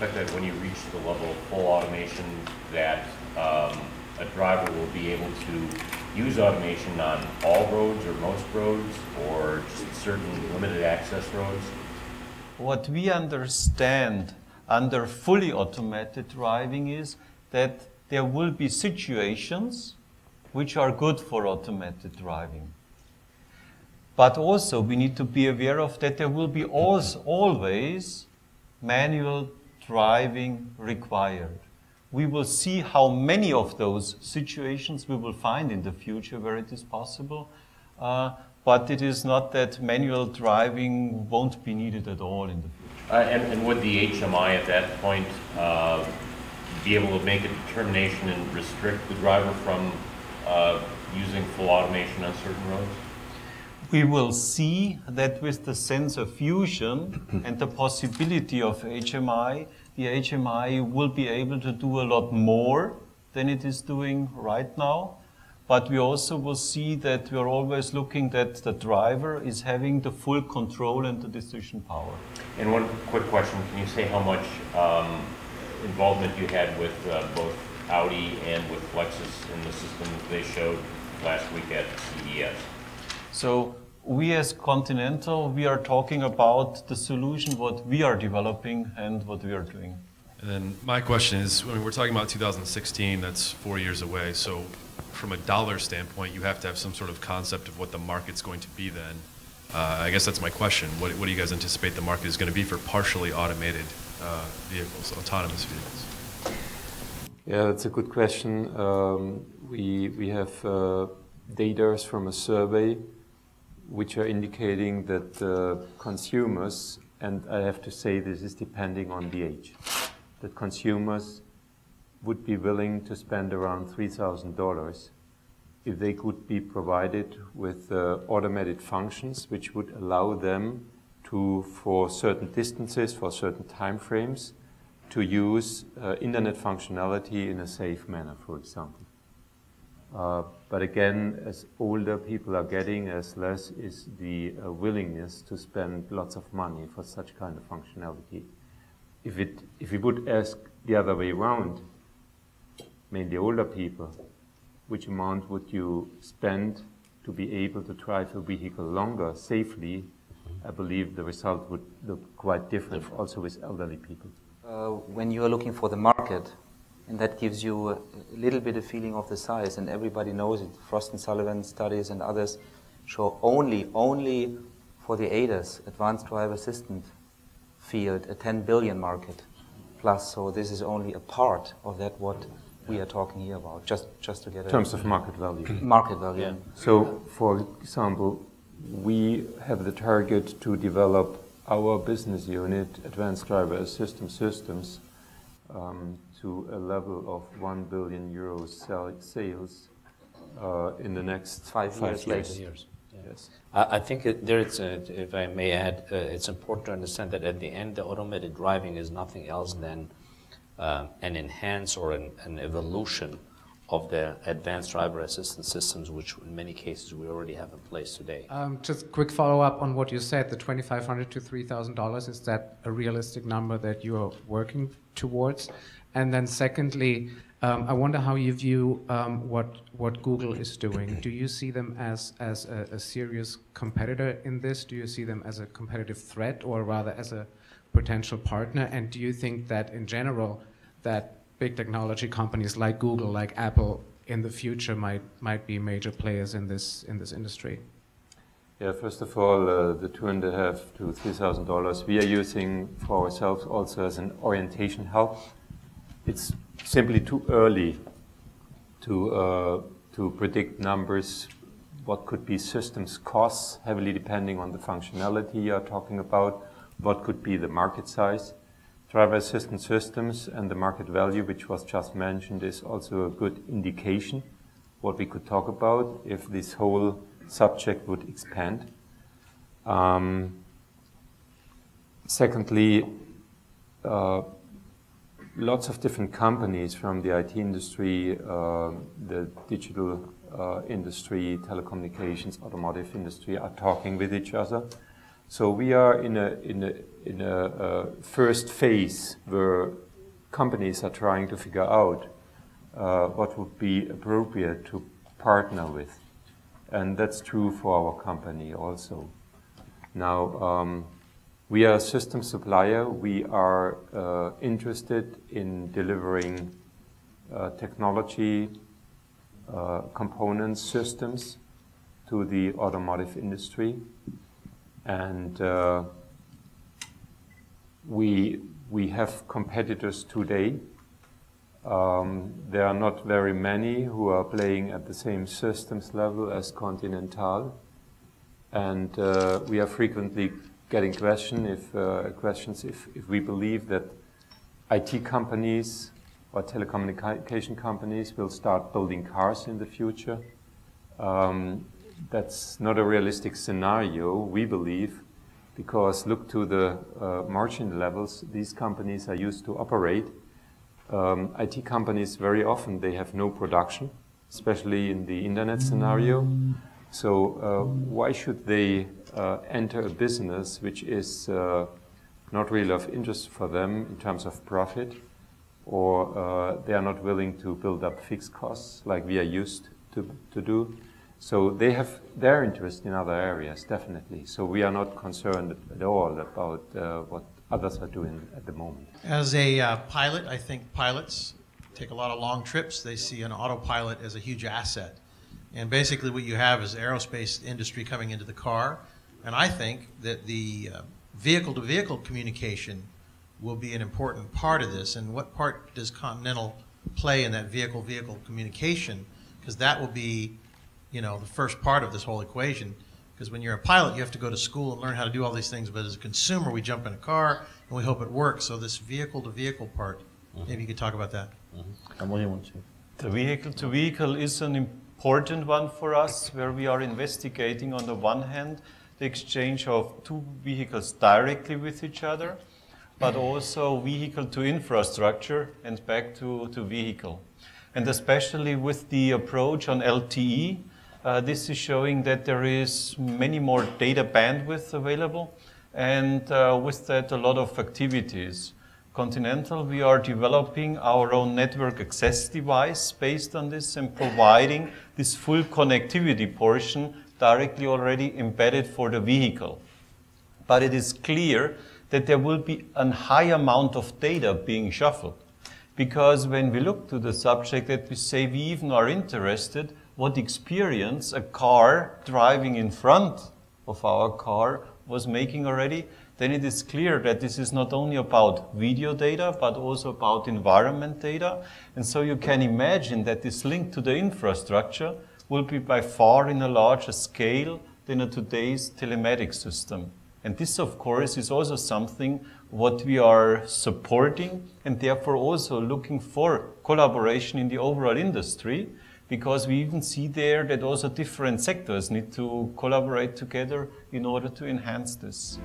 expect that when you reach the level of full automation that a driver will be able to use automation on all roads or most roads or just certain limited access roads? What we understand under fully automated driving is that there will be situations which are good for automated driving. But also we need to be aware of that there will be always manual driving required. We will see how many of those situations we will find in the future where it is possible, but it is not that manual driving won't be needed at all in the future. And would the HMI at that point be able to make a determination and restrict the driver from using full automation on certain roads? We will see that with the sensor fusion and the possibility of HMI, the HMI will be able to do a lot more than it is doing right now. But we also will see that we are always looking that the driver is having the full control and the decision power. And one quick question, can you say how much involvement you had with both Audi and with Lexus in the systems they showed last week at CES? So we as Continental, we are talking about the solution, what we are developing and what we are doing. And then my question is, I mean, we're talking about 2016, that's 4 years away. So from a dollar standpoint, you have to have some sort of concept of what the market's going to be then. I guess that's my question. What do you guys anticipate the market is going to be for partially automated vehicles, autonomous vehicles? Yeah, that's a good question. We have data from a survey which are indicating that consumers, and I have to say this is depending on the age, that consumers would be willing to spend around $3,000 if they could be provided with automated functions which would allow them to, for certain distances, for certain time frames, to use internet functionality in a safe manner, for example. But again, as older people are getting, as less is the willingness to spend lots of money for such kind of functionality. If we would ask the other way around, mainly older people, which amount would you spend to be able to drive a vehicle longer, safely, I believe the result would look quite different also with elderly people. When you are looking for the market, and that gives you a little bit of feeling of the size, and everybody knows it. Frost and Sullivan studies and others show only for the ADAS, Advanced Driver Assistant field, a 10 billion market plus. So this is only a part of that what we are talking here about, just to get in terms of market value. Market value. Yeah. So, for example, we have the target to develop our business unit, Advanced Driver Assistance Systems, to a level of 1 billion euros sales in the next 5 years. Yeah. Yes. I think if I may add, it's important to understand that at the end, the automated driving is nothing else than an enhance or an evolution of the advanced driver assistance systems, which in many cases we already have in place today. Just quick follow-up on what you said, the $2,500 to $3,000, is that a realistic number that you are working towards? And then secondly, I wonder how you view what Google is doing. Do you see them as a serious competitor in this? Do you see them as a competitive threat or rather as a potential partner? And do you think that in general that big technology companies like Google, like Apple, in the future might be major players in this industry? Yeah, first of all, the $2,500 to $3,000 we are using for ourselves also as an orientation help. It's simply too early to predict numbers. What could be systems costs, heavily depending on the functionality you are talking about. What could be the market size? Driver assistance systems and the market value, which was just mentioned, is also a good indication what we could talk about if this whole subject would expand. Secondly, lots of different companies from the IT industry, the digital industry, telecommunications, automotive industry are talking with each other. So we are in a first phase where companies are trying to figure out what would be appropriate to partner with. And that's true for our company also. Now, we are a system supplier. We are interested in delivering technology, components, systems to the automotive industry. And we have competitors today. There are not very many who are playing at the same systems level as Continental. And we are frequently getting questions if we believe that IT companies or telecommunication companies will start building cars in the future. That's not a realistic scenario, we believe, because look to the margin levels these companies are used to operate. IT companies, very often, they have no production, especially in the internet scenario. So why should they enter a business which is not really of interest for them in terms of profit, or they are not willing to build up fixed costs like we are used to do? So they have their interest in other areas, definitely. So we are not concerned at all about what others are doing at the moment. As a pilot, I think pilots take a lot of long trips. They see an autopilot as a huge asset. And basically what you have is the aerospace industry coming into the car. And I think that the vehicle-to-vehicle communication will be an important part of this. And what part does Continental play in that vehicle-vehicle communication? Because that will be, you know, the first part of this whole equation. Because when you're a pilot, you have to go to school and learn how to do all these things. But as a consumer, we jump in a car and we hope it works. So this vehicle-to-vehicle part, maybe you could talk about that. And what do you want to? The vehicle-to-vehicle is an important one for us, where we are investigating, on the one hand, the exchange of two vehicles directly with each other, but also vehicle to infrastructure and back to vehicle. And especially with the approach on LTE, this is showing that there is many more data bandwidth available, and with that a lot of activities. Continental, we are developing our own network access device based on this and providing this full connectivity portion directly already embedded for the vehicle. But it is clear that there will be a high amount of data being shuffled. Because when we look to the subject that we say we even are interested what experience a car driving in front of our car was making already, then it is clear that this is not only about video data, but also about environment data. And so you can imagine that this link to the infrastructure will be by far in a larger scale than today's telematics system. And this, of course, is also something what we are supporting, and therefore also looking for collaboration in the overall industry, because we even see there that also different sectors need to collaborate together in order to enhance this.